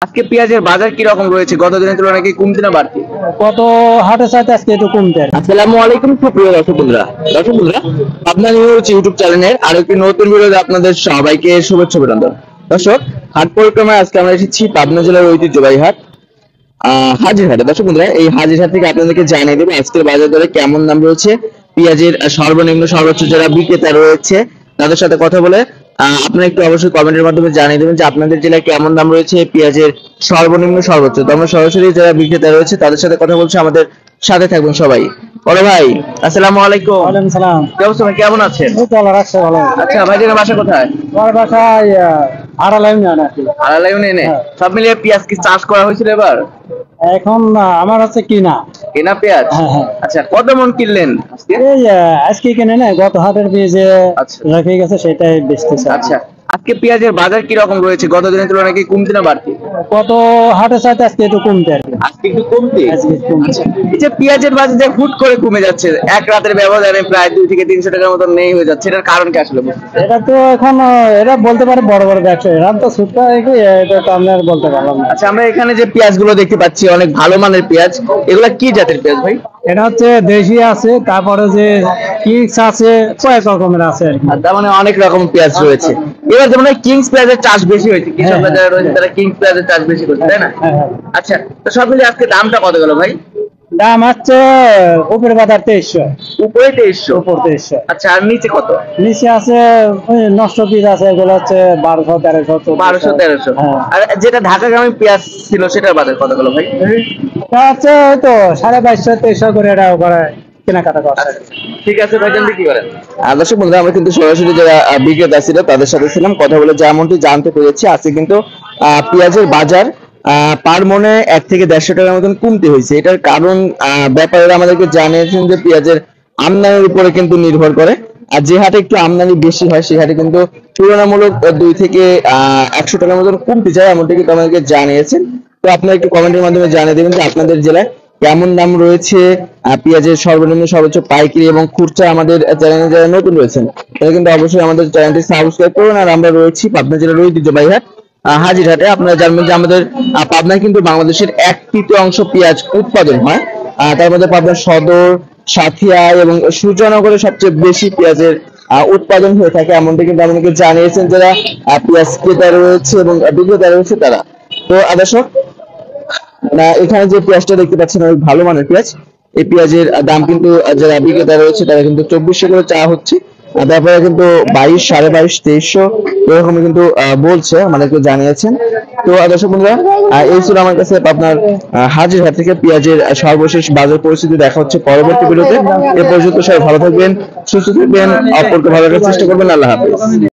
আজকে পেঁয়াজের বাজার কি রকম রয়েছে? গত দিনের তুলনায় কি কমছে না বাড়তি? কত হাটের চাইতে আজকে একটু কমতে আর কি। আসসালামু আলাইকুম সুপ্রিয় দর্শক বন্ধুরা। আপনার নিউজ ইউটিউব চ্যানেলের আরো একটি নতুন ভিডিওতে আপনাদের সবাইকে শুভেচ্ছা অভিনন্দন। দর্শক, হাট পরিক্রমায় আজকে আমরা এসেছি পাবনা জেলার ঐতিহ্যবাহী হাট হাজিরহাটে। দর্শক বন্ধুরা, এই হাজিরহাট থেকে আপনাদেরকে জানিয়ে দেবো আজকের বাজার দরে কেমন দাম রয়েছে, পেঁয়াজের সর্বনিম্ন সর্বোচ্চ যারা বিক্রেতা রয়েছে তাদের সাথে কথা বলে আপনারা একটু অবশ্যই কমেন্টের মাধ্যমে জানিয়ে দেবেন যে আপনাদের জেলায় কেমন দাম রয়েছে পেঁয়াজের সর্বনিম্ন সর্বোচ্চ। তো আমরা সরাসরি যারা বিক্রেতা রয়েছে তাদের সাথে কথা বলছি, আমাদের সাথে থাকবেন সবাই। বড় ভাই, আসসালামু আলাইকুম। ওয়ালাইকুম সালাম। কি অবস্থা ভাই, কেমন আছেন? এই তো আল্লাহ রাখছে ভালো। আচ্ছা ভাইজানের বাসা কোথায়? আমার বাসায় আড়ালাই ইউনিয়ন আর কি। আড়ালাই ইউনিয়নে। হ্যাঁ। সব মিলিয়ে পেঁয়াজ কি চাষ করা হয়েছিল এবার? এখন আমার হচ্ছে কিনা। কেনা পেঁয়াজ? হ্যাঁ, হ্যাঁ। আচ্ছা, কত মন কিনলেন আজকে? এই আজকে কিনে না, গত হাটের বীজে আচ্ছা রেখে গেছে সেটাই বেচতেছে। আচ্ছা, আজকে পেঁয়াজের বাজার কি রকম রয়েছে? গত দিনের তুলনায় কি কমছে না বাড়তি? কত হাটের চাইতে আজকে একটু কমতে আর কি। আজকে একটু কমছে। আজকে একটু কমছে। আচ্ছা, এই যে পেঁয়াজের বাজার যে হুট করে কমে যাচ্ছে, এক রাতের ব্যবধানে প্রায় 2 থেকে 300 টাকার মতো নেই হয়ে যাচ্ছে, এটার কারণ কি আসলে বুঝতেছেন? এটা তো এখন এরা বলতে পারে বড় বড় ব্যবসায়ী, এরা তো ছোটটা এটা তো আমি আর বলতে পারলাম না। আচ্ছা, আমরা এখানে যে পেঁয়াজগুলো দেখতে পাচ্ছি অনেক ভালো মানের পেঁয়াজ, এগুলা কি জাতের পেঁয়াজ ভাই? এটা হচ্ছে দেশি আছে, তারপরে যে কিংস আছে, কয়েক রকমের আছে আর কি। আর তার মানে অনেক রকম পেঁয়াজ রয়েছে। এবার যেমন কিংস পেঁয়াজের চাষ বেশি হয়েছে, কৃষকরা যারা রয়েছে তারা কিংস পেঁয়াজের চাষ বেশি করছে, তাই না? হ্যাঁ, হ্যাঁ। আচ্ছা, তো সব মিলিয়ে আজকে দামটা কত গেল ভাই? দাম হচ্ছে উপরে বাজার 2300, উপরে 2300। উপর 2300। আচ্ছা, আর নিচে কত? নিচে আছে ওই নষ্ট বীজ আছে, এগুলো হচ্ছে 1200 1300 1200 1300। হ্যাঁ। আর যেটা ঢাকাগামী পেঁয়াজ ছিল সেটার বাজার কত গেল ভাই? এটা হচ্ছে ওই তো 2250 2300 করে এটা করে কেনাকাটা করছে। ঠিক আছে ভাই, জলদি কি করেন? দর্শক বন্ধুরা, আমরা কিন্তু সরাসরি যারা বিক্রেতা ছিল তাদের সাথে ছিলাম, কথা বলে যেমনটি জানতে পেরেছি আজকে কিন্তু পেঁয়াজের বাজার পার মনে 1 থেকে 150 টাকার মতন কমতে হয়েছে। এটার কারণ ব্যাপারীরা আমাদেরকে জানিয়েছেন যে পেঁয়াজের আমদানির উপরে কিন্তু নির্ভর করে। আর যে হাটে একটু আমদানি বেশি হয় সেই হাটে কিন্তু তুলনামূলক 2 থেকে 100 টাকার মতন কমতে যায়, এমনটি কিন্তু আমাদেরকে জানিয়েছেন। তো আপনারা একটু কমেন্টের মাধ্যমে জানিয়ে দেবেন যে আপনাদের জেলায় কেমন দাম রয়েছে পেঁয়াজের সর্বনিম্ন সর্বোচ্চ পাইকারি এবং খুচরা। আমাদের চ্যানেলে যারা নতুন রয়েছেন তারা কিন্তু অবশ্যই আমাদের চ্যানেলটি সাবস্ক্রাইব করুন। আর আমরা রয়েছি পাবনা জেলার ঐতিহ্যবাহী হাট হাজিরহাটে। আপনারা জানবেন যে আমাদের পাবনায় কিন্তু বাংলাদেশের 1/3 পেঁয়াজ উৎপাদন হয়। তার মধ্যে পাবনা সদর, সাথিয়া এবং সূর্যনগরে সবচেয়ে বেশি পেঁয়াজের উৎপাদন হয়ে থাকে, এমনটি কিন্তু আমাদেরকে জানিয়েছেন যারা পেঁয়াজ ক্রেতা রয়েছে এবং বিক্রেতা রয়েছে তারা। তো দর্শক, এখানে যে পেঁয়াজটা দেখতে পাচ্ছেন অনেক ভালো মানের পেঁয়াজ। এই পেঁয়াজের দাম কিন্তু যারা বিক্রেতা রয়েছে তারা কিন্তু 2400 করে চাওয়া হচ্ছে। ব্যাপারে কিন্তু 22, 2250, 2300 এরকম কিন্তু বলছে, আমাদেরকে জানিয়েছেন। তো দর্শক বন্ধুরা, এই ছিল আমার কাছে আপনার হাজিরহাট থেকে পেঁয়াজের সর্বশেষ বাজার পরিস্থিতি। দেখা হচ্ছে পরবর্তী ভিডিওতে। এ পর্যন্ত সবাই ভালো থাকবেন, সুস্থ থাকবেন, অপরকে ভালো রাখার চেষ্টা করবেন। আল্লাহ হাফেজ।